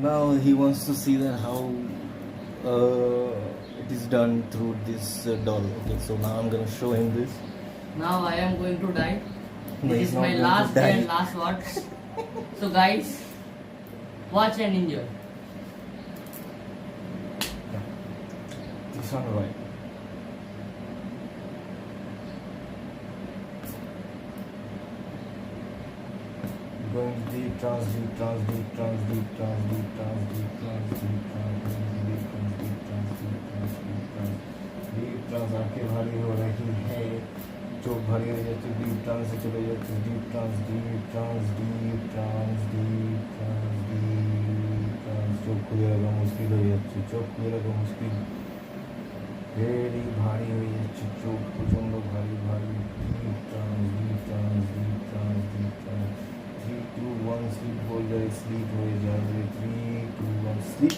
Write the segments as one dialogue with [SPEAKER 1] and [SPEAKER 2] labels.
[SPEAKER 1] Now he wants to see that how it is done through this doll. Okay, so now I'm gonna show him this.
[SPEAKER 2] Now I am going to die.
[SPEAKER 1] No,
[SPEAKER 2] This
[SPEAKER 1] he's
[SPEAKER 2] is
[SPEAKER 1] not
[SPEAKER 2] my
[SPEAKER 1] going to
[SPEAKER 2] last
[SPEAKER 1] die.
[SPEAKER 2] day and last words. So guys, watch and enjoy.
[SPEAKER 1] This one right. Going deep, trans, deep, trans, deep, trans, deep, trans, deep, trans, deep, trans, deep, trans, deep, trans, deep, trans, deep, trans, deep, trans, deep trans आंखें भारी हो रही है, चोख भारी हो जाती है, deep trans से चले जाते हैं, deep trans, deep trans, deep trans, deep trans, deep trans, चोख खुले लगा मुश्किल हो जाती है, चोख खुले लगा मुश्किल, very भारी हो जाती है, चोख प्रचंड भारी भारी, deep trans, deep trans, deep trans, deep trans. 3, 2, 1 sleep हो जाए, sleep हो जाए, 3, 2, 1 sleep.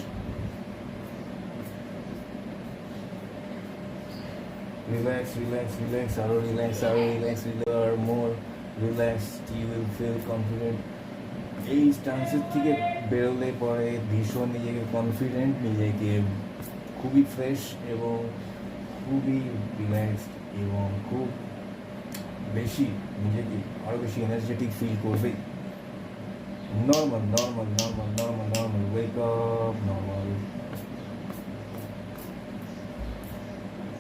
[SPEAKER 1] Relax, relax, relax, আরো relax, আরো relax, relax, more relaxed, you will feel confident. এই স্টান্সের থেকে বেরোলে পরে ভীষণ নিজেকে কনফিডেন্ট, নিজেকে খুবই ফ্রেশ এবং খুবই রিল্যাক্সড এবং খুব বেশি নিজেকে আরও বেশি এনার্জেটিক ফিল করবে। Normal normal normal normal normal wake up normal.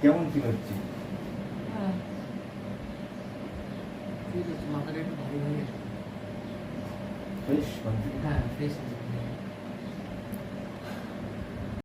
[SPEAKER 1] কেমন ফিল হচ্ছে?
[SPEAKER 2] মাথাটা একটু ভারী হয়ে গেছে।
[SPEAKER 1] Fresh confident.
[SPEAKER 2] হ্যাঁ, ফ্রেশ আছে।